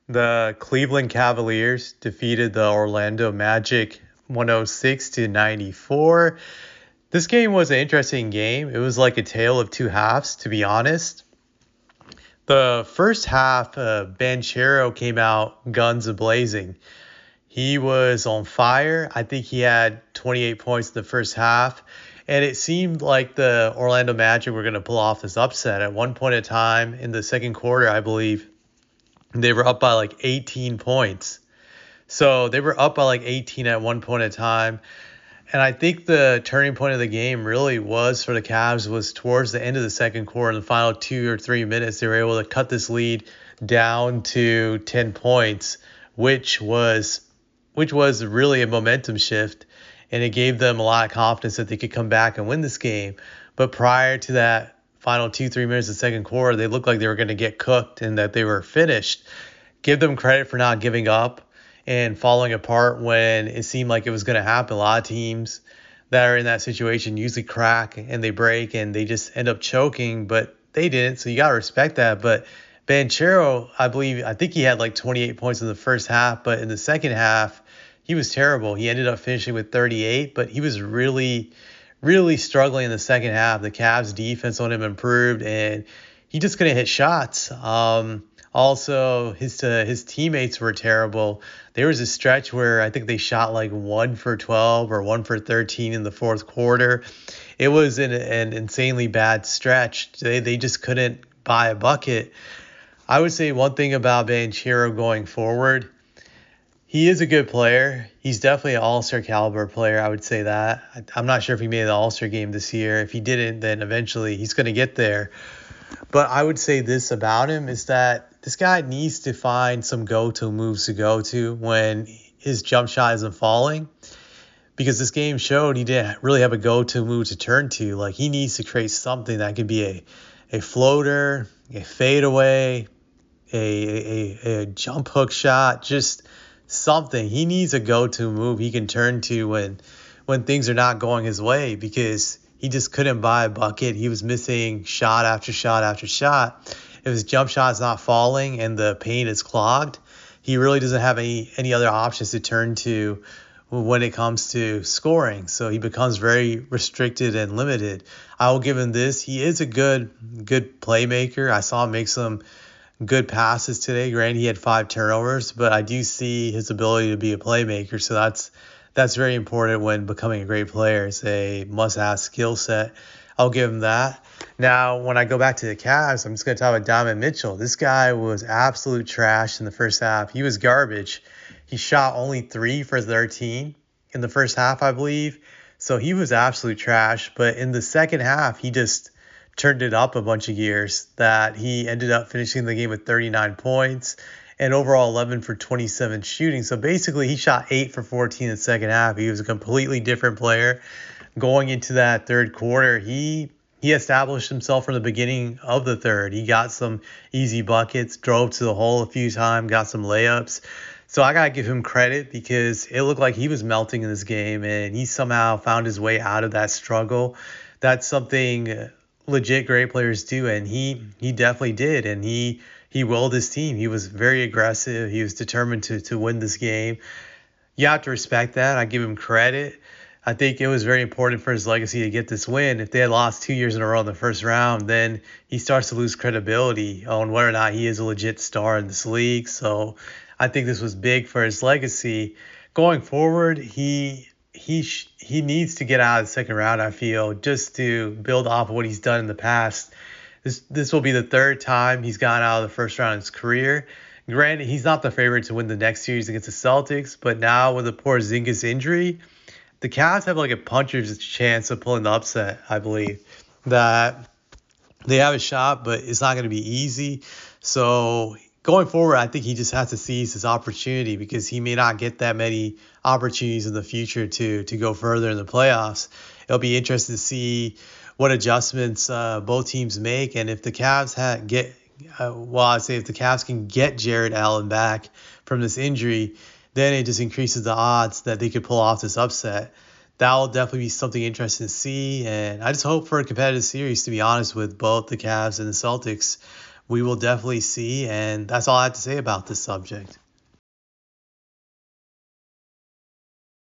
The Cleveland Cavaliers defeated the Orlando Magic 106 to 94. This game was an interesting game. It was like a tale of two halves, to be honest. The first half, Banchero came out guns a-blazing. He was on fire. I think he had 28 points in the first half. And it seemed like the Orlando Magic were going to pull off this upset. At one point in time in the second quarter, I believe, they were up by like 18 points. So they were up by like 18 at one point in time. And I think the turning point of the game really was for the Cavs was towards the end of the second quarter. In the final 2 or 3 minutes, they were able to cut this lead down to 10 points, which was really a momentum shift. And it gave them a lot of confidence that they could come back and win this game. But prior to that final 2, 3 minutes of the second quarter, they looked like they were going to get cooked and that they were finished. Give them credit for not giving up and falling apart when it seemed like it was going to happen. A lot of teams that are in that situation usually crack and they break and they just end up choking, but they didn't. So you got to respect that. But Banchero, I think he had like 28 points in the first half, but in the second half, he was terrible. He ended up finishing with 38, but he was really, really struggling in the second half. The Cavs defense on him improved and he just couldn't hit shots. Also, his teammates were terrible. There was a stretch where I think they shot like 1 for 12 or 1 for 13 in the fourth quarter. It was an insanely bad stretch. They just couldn't buy a bucket. I would say one thing about Banchero going forward, he is a good player. He's definitely an all-star caliber player. I would say that. I'm not sure if he made the all-star game this year. If he didn't, then eventually he's going to get there. But I would say this about him is that this guy needs to find some go-to moves to go to when his jump shot isn't falling. Because this game showed he didn't really have a go-to move to turn to. Like he needs to create something that could be a floater, a fadeaway, a jump hook shot, just something. He needs a go-to move he can turn to when things are not going his way because he just couldn't buy a bucket. He was missing shot after shot after shot. If his jump shot is not falling and the paint is clogged, he really doesn't have any other options to turn to when it comes to scoring. So he becomes very restricted and limited. I will give him this. He is a good playmaker. I saw him make some good passes today. Granted, he had 5 turnovers, but I do see his ability to be a playmaker. So that's very important when becoming a great player. It's a must-have skill set. I'll give him that. Now, when I go back to the Cavs, I'm just going to talk about Donovan Mitchell. This guy was absolute trash in the first half. He was garbage. He shot only 3 for 13 in the first half, I believe. So he was absolute trash. But in the second half, he just turned it up a bunch of gears that he ended up finishing the game with 39 points and overall 11 for 27 shooting. So basically, he shot 8 for 14 in the second half. He was a completely different player. Going into that third quarter, he established himself from the beginning of the third. He got some easy buckets, drove to the hole a few times, got some layups. So I got to give him credit because it looked like he was melting in this game, and he somehow found his way out of that struggle. That's something legit great players do, and he definitely did, and he willed his team. He was very aggressive. He was determined to win this game. You have to respect that. I give him credit. I think it was very important for his legacy to get this win. If they had lost 2 years in a row in the first round, then he starts to lose credibility on whether or not he is a legit star in this league. So I think this was big for his legacy. Going forward, he needs to get out of the second round, I feel, just to build off of what he's done in the past. This will be the third time he's gotten out of the first round in his career. Granted, he's not the favorite to win the next series against the Celtics, but now with the Porzingis injury, the Cavs have like a puncher's chance of pulling the upset, I believe. That they have a shot, but it's not going to be easy. So going forward, I think he just has to seize his opportunity because he may not get that many opportunities in the future to go further in the playoffs. It'll be interesting to see what adjustments both teams make, and if the Cavs if the Cavs can get Jared Allen back from this injury, then it just increases the odds that they could pull off this upset. That will definitely be something interesting to see, and I just hope for a competitive series, to be honest, with both the Cavs and the Celtics. we will definitely see. And that's all I have to say about this subject.